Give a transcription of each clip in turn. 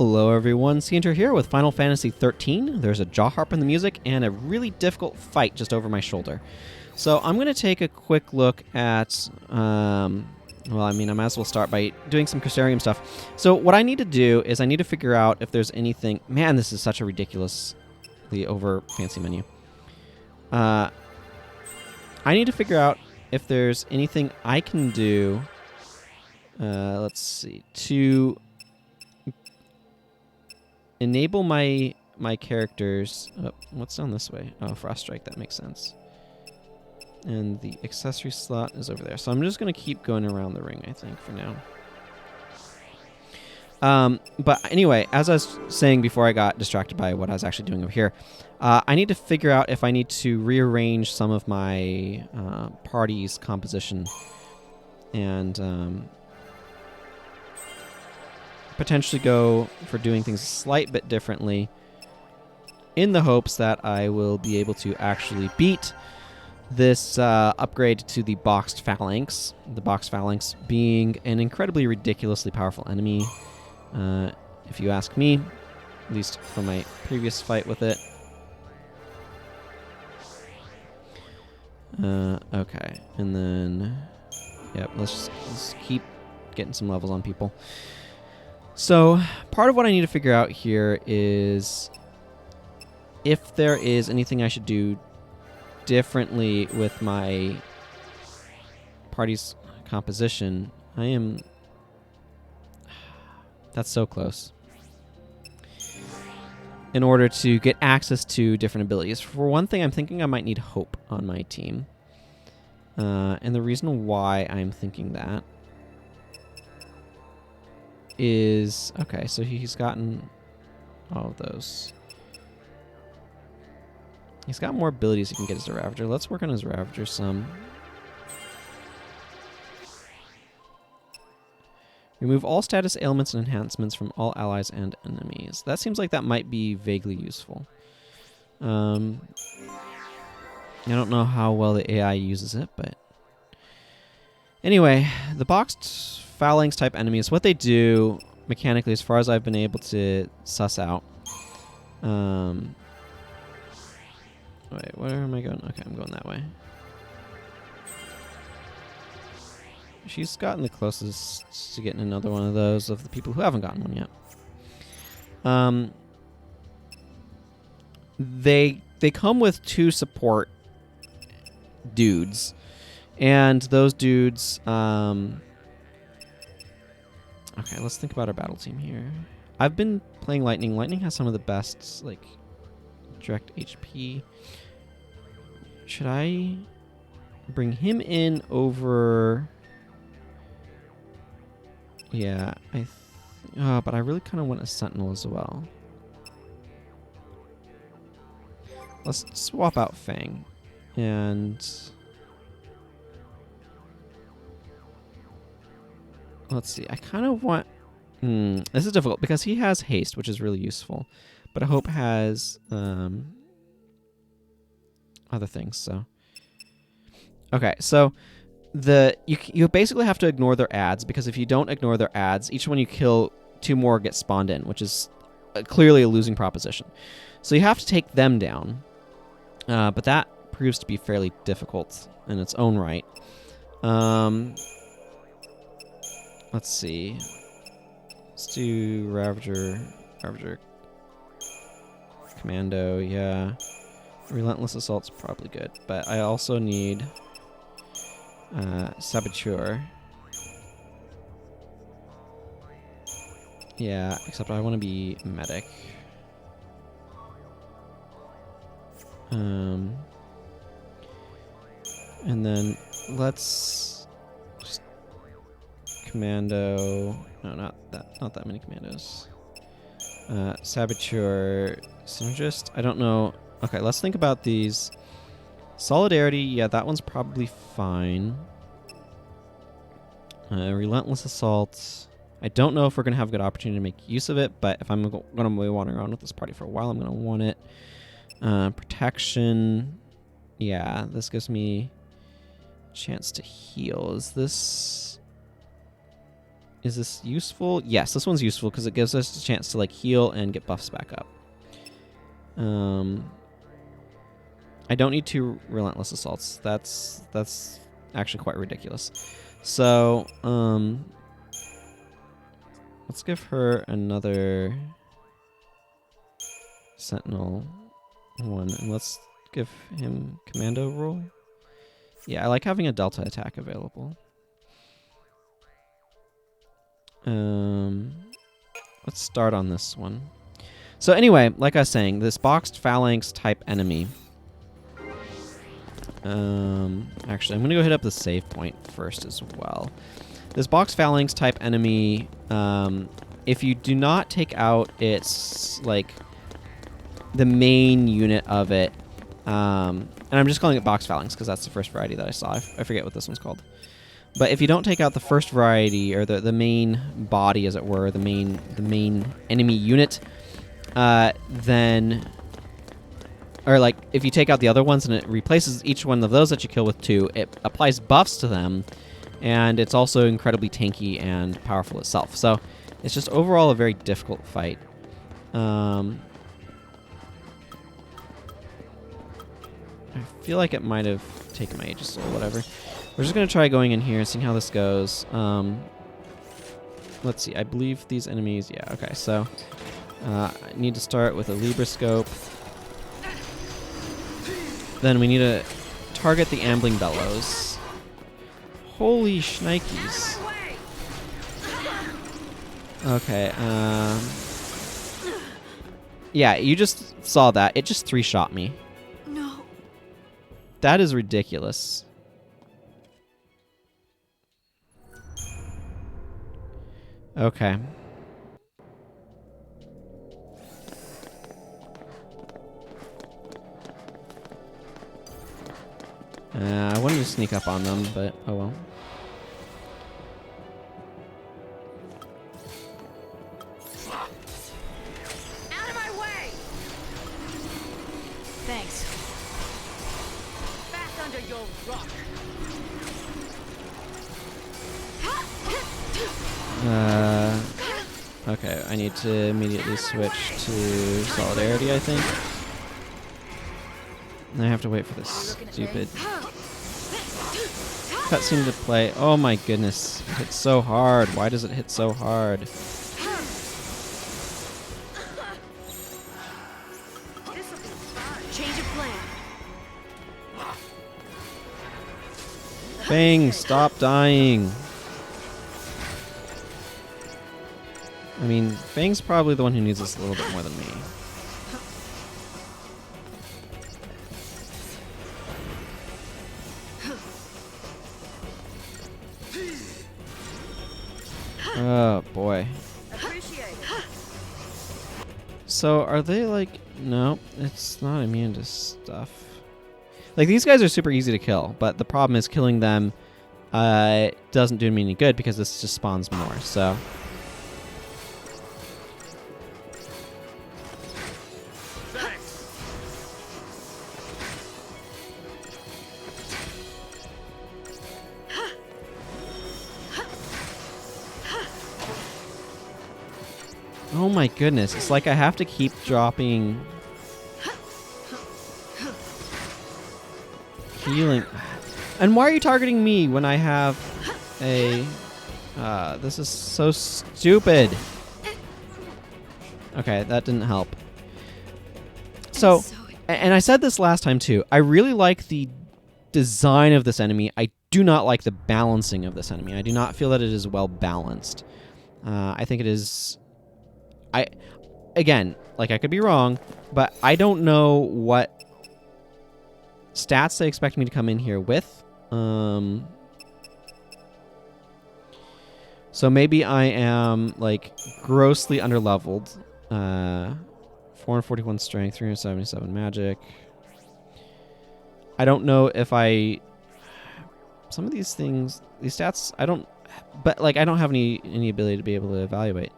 Hello everyone, Sientir here with Final Fantasy XIII. There's a jaw harp in the music and a really difficult fight just over my shoulder. So I'm going to take a quick look at, well, I mean, I might as well start by doing some Crystarium stuff. So what I need to do is I need to figure out if there's anything... Man, this is such a ridiculously over fancy menu. I need to figure out if there's anything I can do, let's see, to enable my characters... Oh, what's down this way? Oh, Frost Strike, that makes sense. And the accessory slot is over there. So I'm just going to keep going around the ring, I think, for now. But anyway, as I was saying before I got distracted by what I was actually doing over here, I need to figure out if I need to rearrange some of my party's composition and potentially go for doing things a slight bit differently in the hopes that I will be able to actually beat this upgrade to the Boxed Phalanx. The Boxed Phalanx being an incredibly ridiculously powerful enemy, if you ask me, at least from my previous fight with it. Okay, and then, yep, let's keep getting some levels on people. So, part of what I need to figure out here is if there is anything I should do differently with my party's composition. That's so close. In order to get access to different abilities. For one thing, I'm thinking I might need hope on my team. And the reason why I'm thinking that is... Okay, so he's gotten all of those. He's got more abilities he can get as a Ravager. Let's work on his Ravager some. Remove all status ailments and enhancements from all allies and enemies. That seems like that might be vaguely useful. I don't know how well the AI uses it, but... Anyway, the Boxed Phalanx type enemies, what they do mechanically, as far as I've been able to suss out... Wait, where am I going? Okay, I'm going that way. She's gotten the closest to getting another one of those of the people who haven't gotten one yet. They come with 2 support dudes, and those dudes. Okay, let's think about our battle team here. I've been playing Lightning. Lightning has some of the best like direct HP. Should I bring him in over? Yeah, but I really kind of want a Sentinel as well. Let's swap out Fang. And let's see. I kind of want... this is difficult because he has haste, which is really useful. But I hope has other things, so... Okay, so... You basically have to ignore their ads, because if you don't ignore their ads, each one you kill, 2 more get spawned in, which is clearly a losing proposition. So you have to take them down, but that proves to be fairly difficult in its own right. Let's see. Let's do Ravager Commando, yeah. Relentless Assault's probably good, but I also need... Saboteur. Yeah, except I want to be medic. And then let's just commando. No, not that many commandos. Saboteur, synergist. I don't know. Okay, let's think about these. Solidarity, yeah, that one's probably fine. Relentless Assault. I don't know if we're going to have a good opportunity to make use of it, but if I'm going to be wandering around with this party for a while, I'm going to want it. Protection. Yeah, this gives me a chance to heal. Is this... Is this useful? Yes, this one's useful because it gives us a chance to like heal and get buffs back up. I don't need 2 relentless assaults. That's actually quite ridiculous. So, let's give her another Sentinel one, and let's give him Commando roll. Yeah, I like having a Delta attack available. Let's start on this one. So anyway, like I was saying, this Boxed Phalanx type enemy. Actually, I'm going to go hit up the save point first as well. This Boxed Phalanx type enemy, if you do not take out its, like, the main unit of it, and I'm just calling it Boxed Phalanx because that's the first variety that I saw. I forget what this one's called. But if you don't take out the first variety, or the main body, as it were, the main enemy unit, then... Or, like, if you take out the other ones and it replaces each one of those that you kill with 2, it applies buffs to them, and it's also incredibly tanky and powerful itself. So, it's just overall a very difficult fight. I feel like it might have taken my Aegis Soul, whatever. We're just going to try going in here and seeing how this goes. Let's see, I believe these enemies... Yeah, okay, so... I need to start with a Libra Scope. Then we need to target the Ambling Bellows. Holy shnikes. Okay, yeah, you just saw that. It just 3-shot me. No. That is ridiculous. Okay. I wanted to sneak up on them, but oh well. Out of my way! Thanks. Back under your rock. Okay, I need to immediately switch to Solidarity, I think. And I have to wait for this stupid cutscene to play. Oh my goodness. It hits so hard. Why does it hit so hard? Change of plan. Bang! Stop dying! I mean, Fang's probably the one who needs this a little bit more than me. Oh, boy. So, are they like... No, it's not immune to stuff. Like, these guys are super easy to kill, but the problem is killing them doesn't do me any good because this just spawns more, so... Oh my goodness, it's like I have to keep dropping healing. And why are you targeting me when I have a... this is so stupid. Okay, that didn't help. So, and I said this last time too, I really like the design of this enemy. I do not like the balancing of this enemy. I do not feel that it is well balanced. I think it is... Again, like I could be wrong, but I don't know what stats they expect me to come in here with. So maybe I am like grossly underleveled. 441 strength, 377 magic. I don't know if some of these things, these stats, I don't have any ability to be able to evaluate.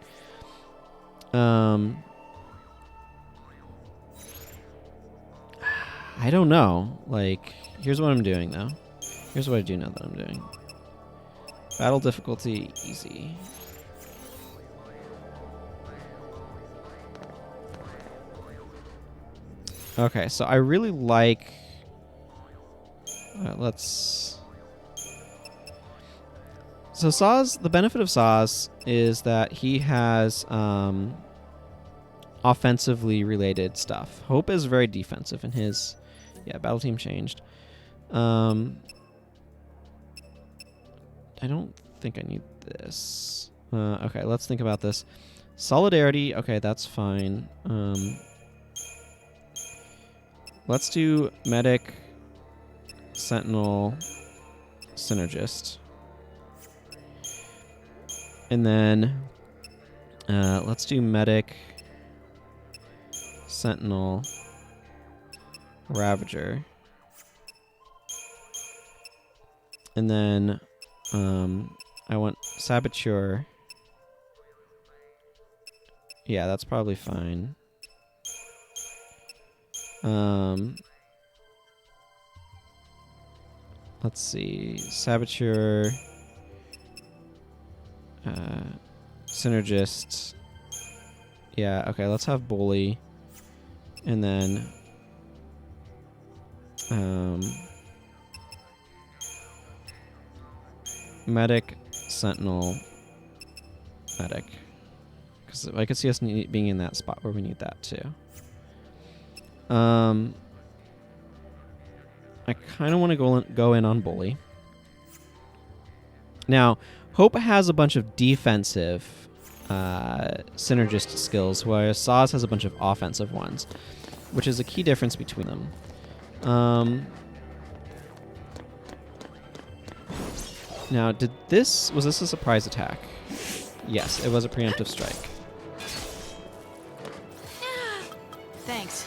I don't know. Like, here's what I'm doing, though. Here's what I do know that I'm doing. Battle difficulty, easy. Okay, so I really like... let's... So Saw's... The benefit of Saw's is that he has offensively related stuff. Hope is very defensive in his... Yeah, battle team changed. I don't think I need this. Okay, let's think about this. Solidarity, okay, that's fine. Let's do Medic, Sentinel, Synergist. And then let's do Medic, Sentinel, Ravager. And then I want Saboteur. Yeah, that's probably fine. Let's see. Saboteur. Synergist. Yeah, okay, let's have Bully. And then Medic, Sentinel, Medic. Because I could see us being in that spot where we need that too. I kind of want to go in on Bully. Now, Hope has a bunch of defensive synergist skills, whereas Saw's has a bunch of offensive ones, which is a key difference between them. Now, was this a surprise attack? Yes, it was a preemptive strike. Thanks.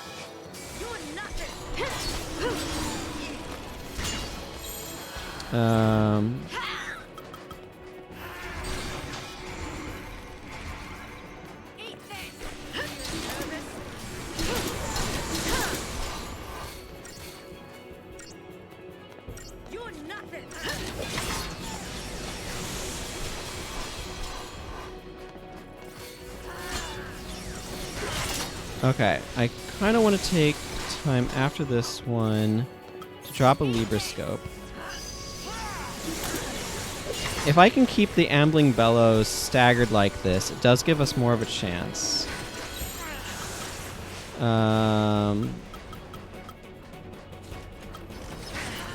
Okay, I kind of want to take time after this one to drop a Libroscope. If I can keep the Ambling Bellows staggered like this, it does give us more of a chance.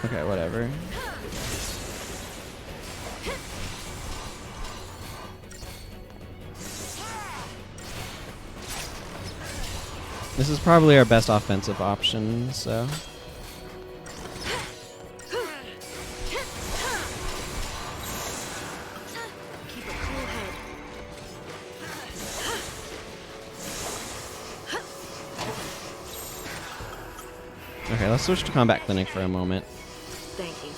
Okay, whatever. This is probably our best offensive option, so... Keep a cool head. Okay, let's switch to Combat Clinic for a moment. Thank you.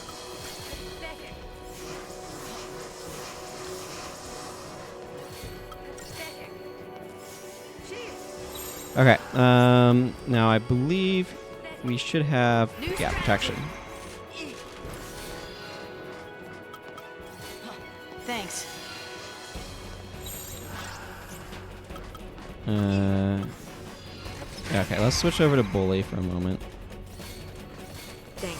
Okay, now I believe we should have, yeah, protection. Thanks. Okay, let's switch over to Bully for a moment. Thank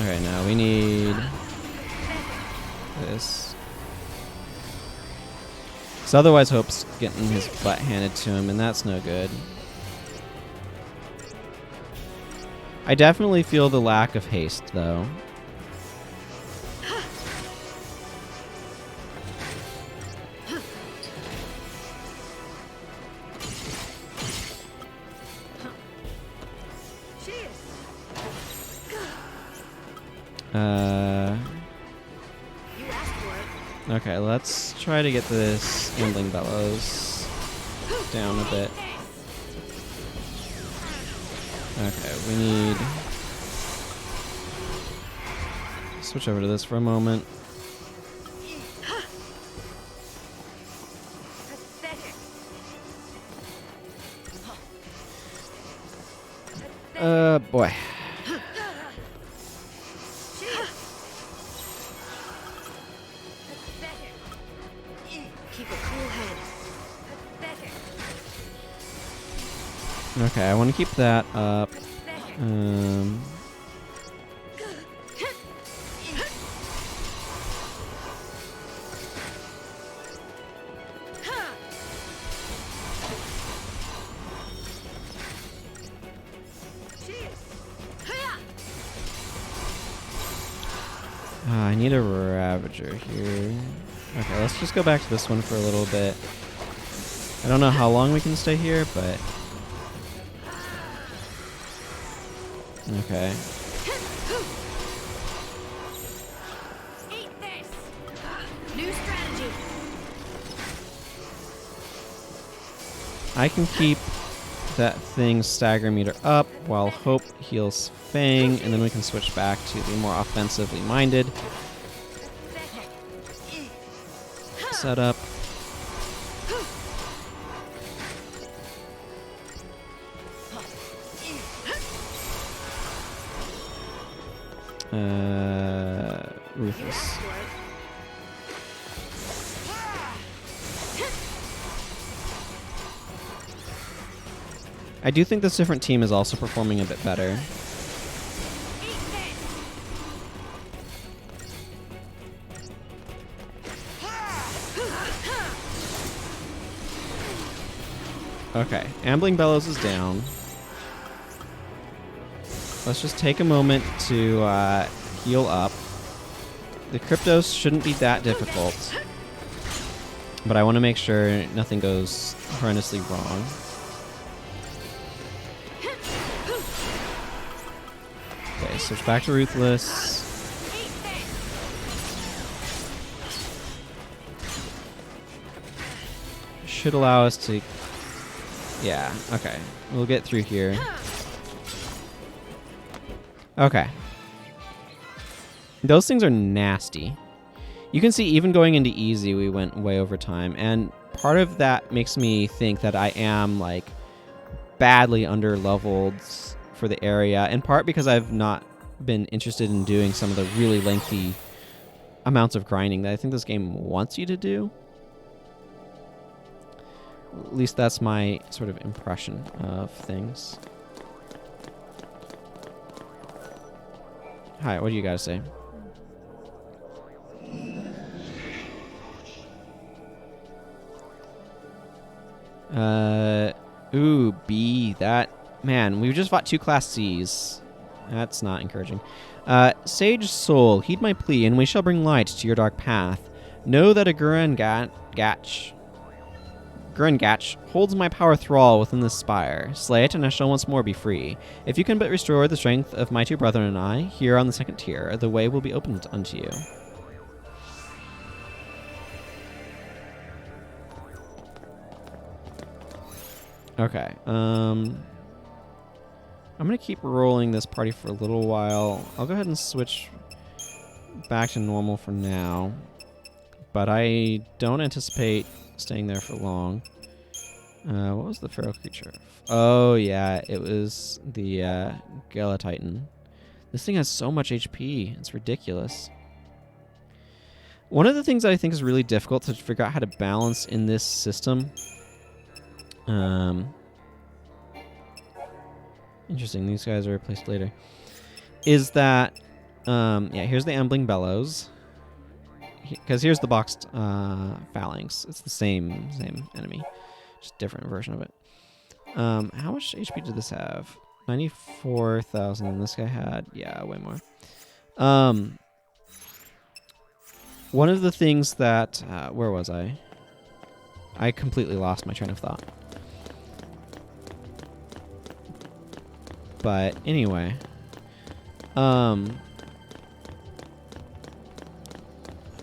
you. Okay, now we need this. So otherwise Hope's getting his butt handed to him, and that's no good. I definitely feel the lack of haste, though. Okay, let's try to get this Ambling Bellows down a bit. Okay, we need... switch over to this for a moment. Boy. Okay, I want to keep that up. I need a Ravager here. Okay, let's just go back to this one for a little bit. I don't know how long we can stay here, but... Okay. Eat this. New strategy. I can keep that thing's stagger meter up while Hope heals Fang, and then we can switch back to the more offensively minded setup. Ruthless. I do think this different team is also performing a bit better. Okay, Ambling Bellows is down. Let's just take a moment to heal up. The Cryptos shouldn't be that difficult, but I want to make sure nothing goes horrendously wrong. Okay, switch back to Ruthless. Should allow us to... Yeah, okay. We'll get through here. Okay. Those things are nasty. You can see even going into easy, we went way over time. And part of that makes me think that I am, like, badly under-leveled for the area. In part because I've not been interested in doing some of the really lengthy amounts of grinding that I think this game wants you to do. At least that's my sort of impression of things. Hi, what do you guys say? Ooh, B. That... Man, we've just fought 2 Class Cs. That's not encouraging. Sage Soul, heed my plea, and we shall bring light to your dark path. Know that a Gurengach holds my power thrall within this spire. Slay it, and I shall once more be free. If you can but restore the strength of my 2 brethren and I, here on the 2nd tier, the way will be opened unto you. Okay, I'm going to keep rolling this party for a little while. I'll go ahead and switch back to normal for now, but I don't anticipate staying there for long. What was the feral creature? Oh, yeah, it was the Gala Titan. This thing has so much HP. It's ridiculous. One of the things that I think is really difficult to figure out how to balance in this system... interesting, these guys are replaced later. Is that, yeah, here's the Ambling Bellows. Because here's the Boxed Phalanx. It's the same enemy, just different version of it. How much HP did this have? 94,000, and this guy had, yeah, way more. One of the things that, where was I? I completely lost my train of thought. But anyway, man,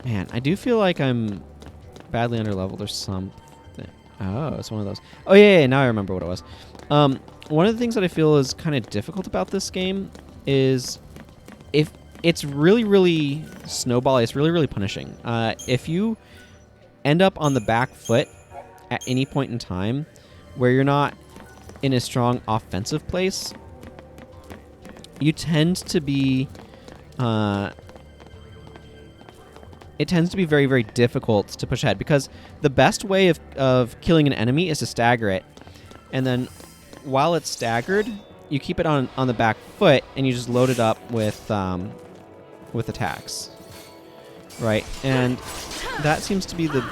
I do feel like I'm badly underleveled or something. Oh, it's one of those. Oh yeah, now I remember what it was. One of the things that I feel is kind of difficult about this game is if it's really snowbally, it's really punishing. If you end up on the back foot at any point in time where you're not in a strong offensive place, you tend to be, it tends to be very difficult to push ahead, because the best way of killing an enemy is to stagger it, and then while it's staggered, you keep it on the back foot, and you just load it up with attacks, right? And that seems to be the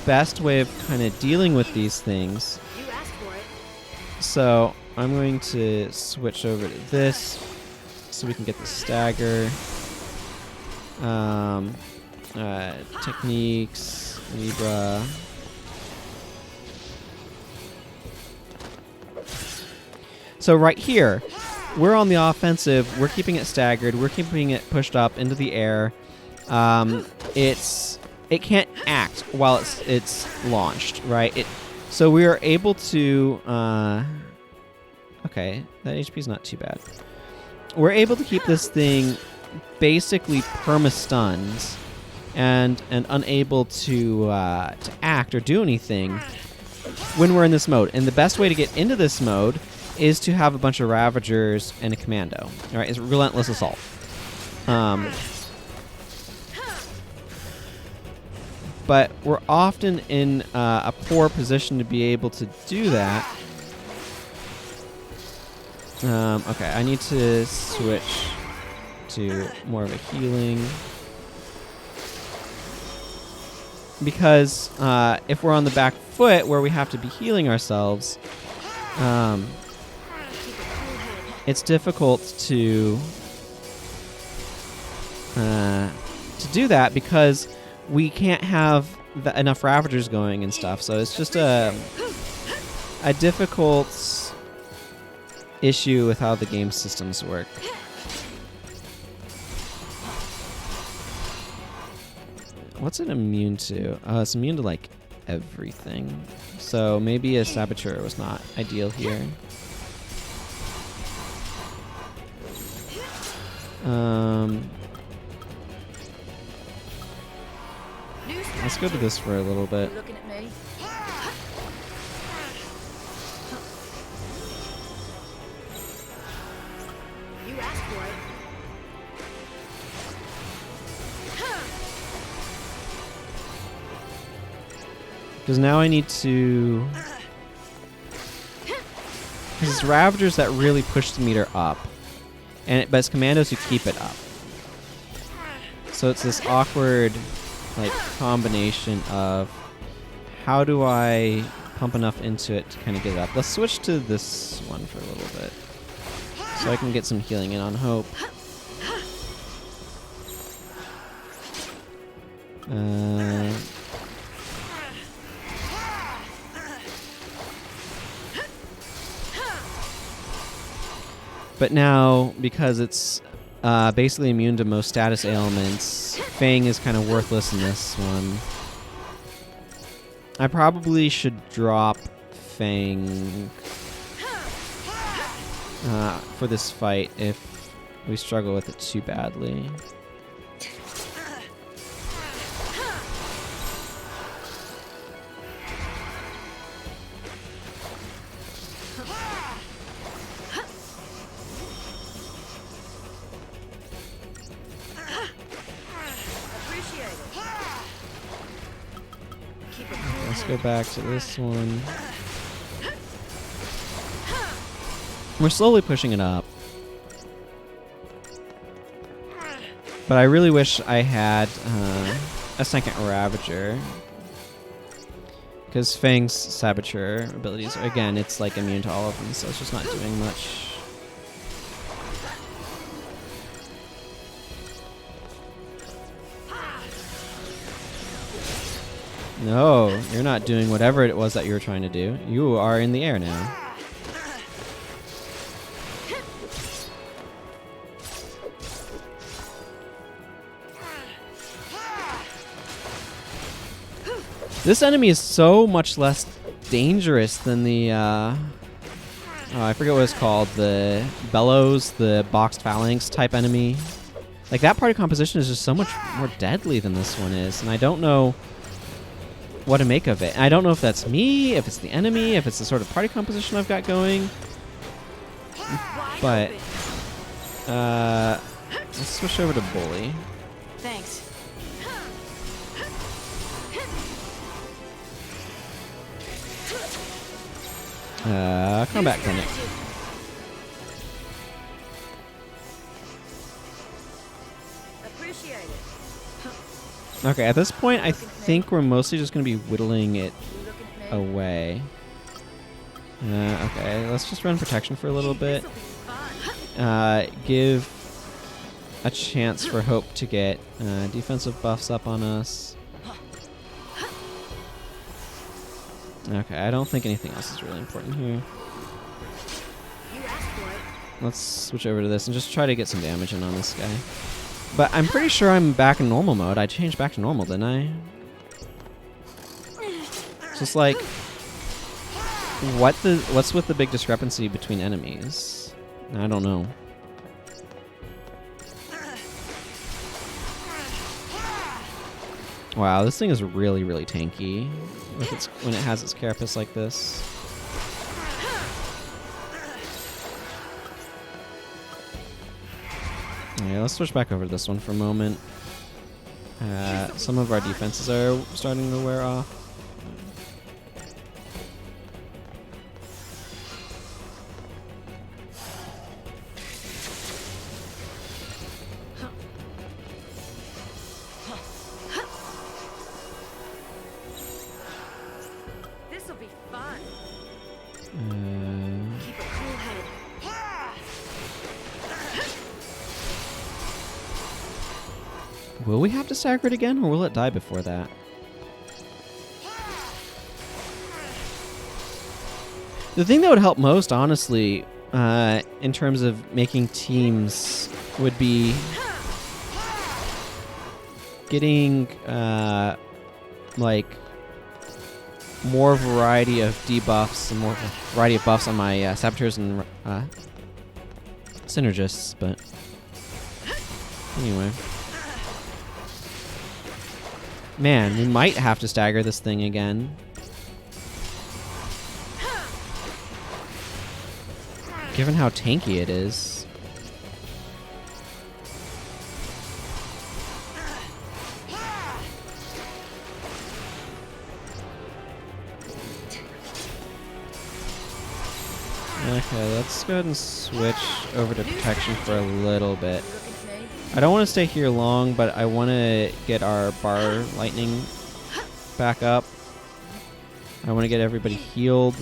best way of kind of dealing with these things. You asked for it. So I'm going to switch over to this so we can get the stagger. Techniques, Libra. So right here, we're on the offensive. We're keeping it staggered. We're keeping it pushed up into the air. It can't act while it's launched, right? So we are able to. Okay, that HP is not too bad. We're able to keep this thing basically perma-stunned and unable to act or do anything when we're in this mode. And the best way to get into this mode is to have a bunch of Ravagers and a Commando. All right, it's relentless assault. But we're often in a poor position to be able to do that. Okay, I need to switch to more of a healing. Because if we're on the back foot where we have to be healing ourselves, it's difficult to do that because we can't have enough Ravagers going and stuff. So it's just a difficult issue with how the game systems work. What's it immune to? It's immune to like everything. So maybe a Saboteur was not ideal here. Let's go to this for a little bit. Looking at me? You asked for it. Because now I need to... Because it's Ravagers that really push the meter up. But it's Commandos who keep it up. So it's this awkward like combination of how do I pump enough into it to kind of get it up. Let's switch to this one for a little bit. So I can get some healing in on Hope. But now, because it's basically immune to most status ailments, Fang is kind of worthless in this one. I probably should drop Fang for this fight if we struggle with it too badly. Let's go back to this one. We're slowly pushing it up. But I really wish I had a second Ravager. Because Fang's Saboteur abilities, again, it's like immune to all of them, so it's just not doing much. No, you're not doing whatever it was that you were trying to do. You are in the air now. This enemy is so much less dangerous than the, I forget what it's called, the Bellows, the Boxed Phalanx type enemy. Like, that party composition is just so much more deadly than this one is, and I don't know what to make of it. I don't know if that's me, if it's the enemy, if it's the sort of party composition I've got going. But, let's switch over to Bully. Thanks. Combat clinic. Appreciate it. Okay, at this point, I think we're mostly just going to be whittling it You looking at me? away. Okay, let's just run protection for a little bit. This'll be fun. Give a chance for Hope to get defensive buffs up on us. Okay, I don't think anything else is really important here. You asked for it. Let's switch over to this and just try to get some damage in on this guy. But I'm pretty sure I'm back in normal mode. I changed back to normal, didn't I? Just like, what's with the big discrepancy between enemies? I don't know. Wow, this thing is really, really tanky when it has its carapace like this. Yeah, let's switch back over to this one for a moment. Some of our defenses are starting to wear off. This'll be fun. Keep a cool head. Will we have to stagger it again, or will it die before that? The thing that would help most, honestly, in terms of making teams, would be getting, like, more variety of debuffs and more variety of buffs on my saboteurs and synergists, but anyway. Man, we might have to stagger this thing again. Given how tanky it is. Okay, let's go ahead and switch over to protection for a little bit. You looking at me? I don't want to stay here long, but I want to get our bar lightning back up. I want to get everybody healed.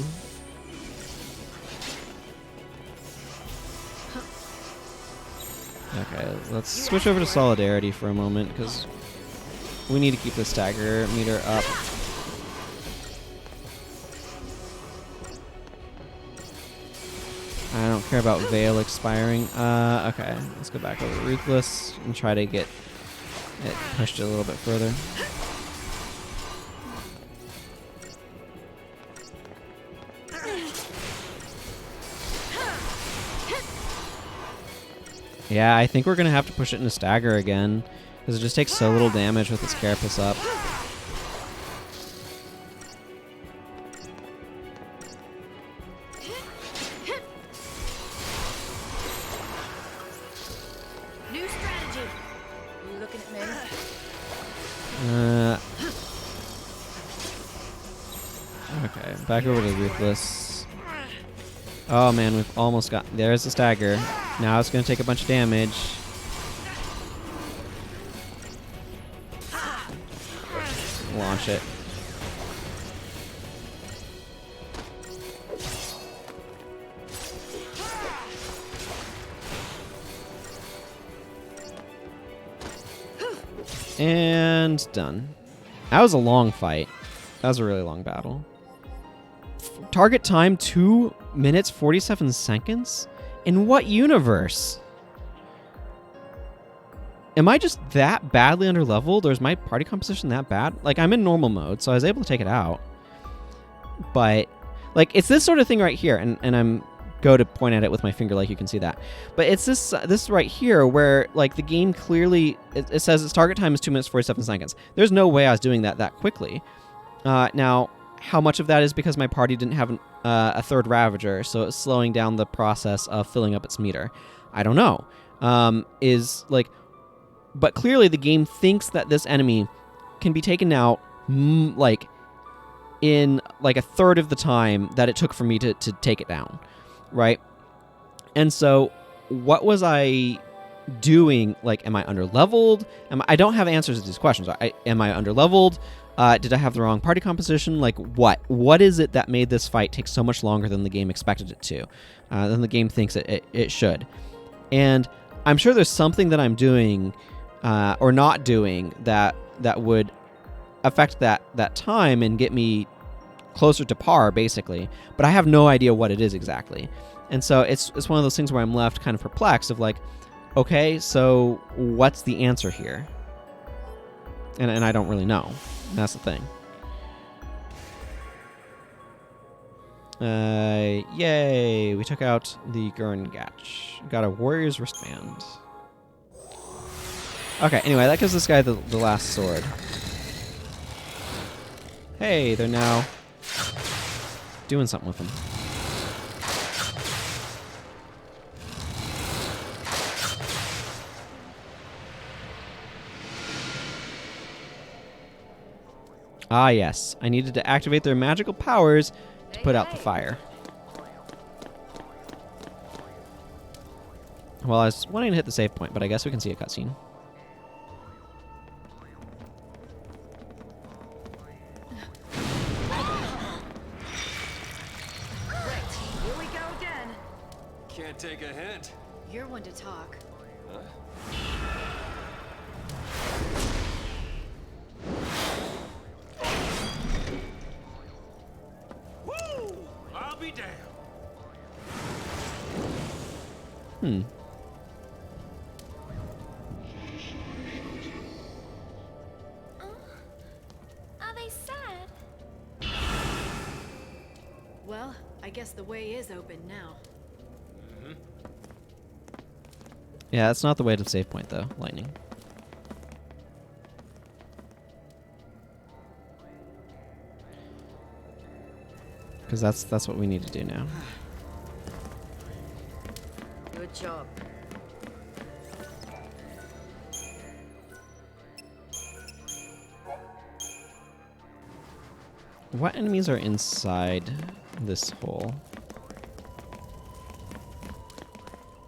Okay, let's switch over to solidarity for a moment, because we need to keep the stagger meter up. I don't care about Veil expiring. Okay, let's go back over to Ruthless and try to get it pushed a little bit further. Yeah, I think we're going to have to push it into stagger again, because it just takes so little damage with its carapace up. New strategy. You looking at me? Okay, back over to Ruthless. Oh man, we've almost got... There's the stagger. Now it's going to take a bunch of damage. Launch it. And done. That was a long fight. That was a really long battle. Target time 2 minutes 47 seconds? In what universe? Am I just that badly underleveled, or is my party composition that bad? Like, I'm in normal mode, so I was able to take it out. But, like, it's this sort of thing right here, and I'm go to point at it with my finger like you can see that. But it's this right here where, like, the game clearly, it says its target time is 2 minutes 47 seconds. There's no way I was doing that quickly. Now, how much of that is because my party didn't have a third Ravager, so it's slowing down the process of filling up its meter? I don't know. But clearly the game thinks that this enemy can be taken out, like, in like a third of the time that it took for me to take it down, right? And so what was I doing? Like, am I underleveled? I don't have answers to these questions. Am I underleveled? Did I have the wrong party composition? Like, what is it that made this fight take so much longer than the game expected it to, than the game thinks it should? And I'm sure there's something that I'm doing or not doing that would affect that time and get me closer to par, basically. But I have no idea what it is exactly. And so it's one of those things where I'm left kind of perplexed of like, okay, so what's the answer here? And I don't really know. That's the thing. Yay! We took out the Gurn-Gatch. Got a warrior's wristband. Okay, anyway, that gives this guy the last sword. Hey, they're now doing something with him. Ah, yes. I needed to activate their magical powers to put out the fire. Well, I was wanting to hit the save point, but I guess we can see a cutscene. Right, here we go again. Can't take a hint. You're one to talk. Huh? Woo! I'll be damned. Are they sad? Well, I guess the way is open now. Yeah, that's not the way to save point, though. Lightning. Because that's what we need to do now. Good job. What enemies are inside this hole?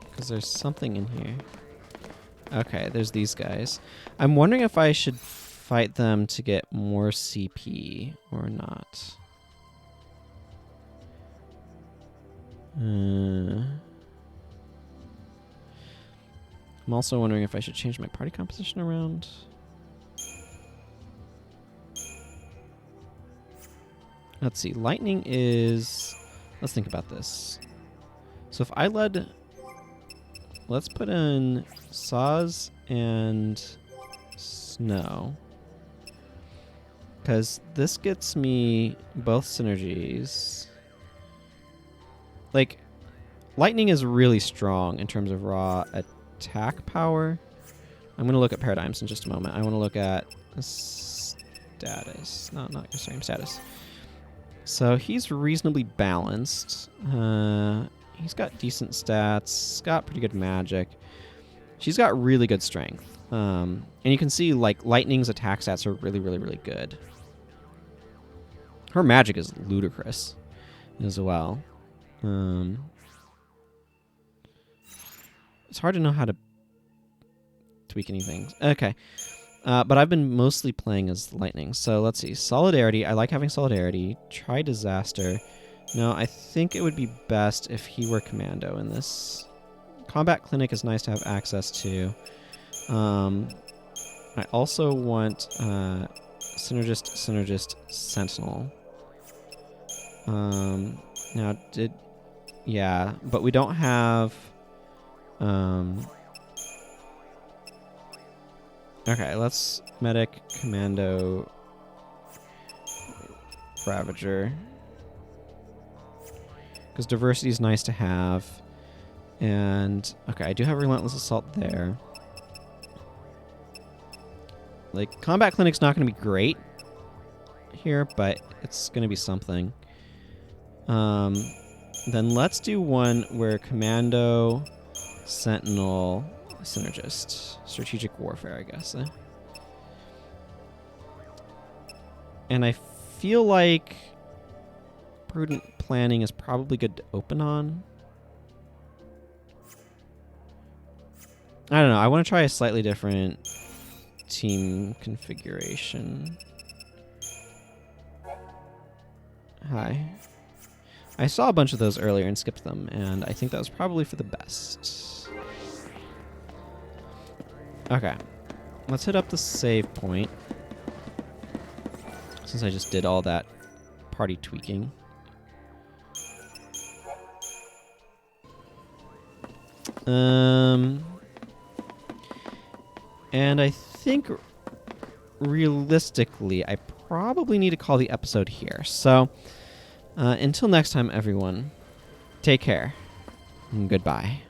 Because there's something in here. Okay, there's these guys. I'm wondering if I should fight them to get more CP or not. I'm also wondering if I should change my party composition around. Let's see. Lightning is... Let's think about this. So if I led... Let's put in Saws and Snow. Because this gets me both synergies. Like, Lightning is really strong in terms of raw attack power. I'm going to look at paradigms in just a moment. I want to look at status. No, not constraint status. So he's reasonably balanced. He's got decent stats. Got pretty good magic. She's got really good strength. And you can see, like, Lightning's attack stats are really, really, really good. Her magic is ludicrous as well. It's hard to know how to tweak anything. Okay. But I've been mostly playing as Lightning. So let's see. Solidarity. I like having Solidarity. Try Disaster. No, I think it would be best if he were Commando in this. Combat Clinic is nice to have access to. I also want Synergist, Sentinel. Now, yeah, but we don't have... Okay, let's Medic, Commando, Ravager. Because diversity is nice to have. And, okay, I do have Relentless Assault there. Like, Combat Clinic's not going to be great here, but it's going to be something. Then let's do one where Commando, Sentinel, Synergist. Strategic Warfare, I guess. And I feel like prudent planning is probably good to open on. I don't know. I want to try a slightly different team configuration. Hi. I saw a bunch of those earlier and skipped them, and I think that was probably for the best. Okay. Let's hit up the save point, since I just did all that party tweaking. And I think realistically, I probably need to call the episode here. So, until next time, everyone, take care and goodbye.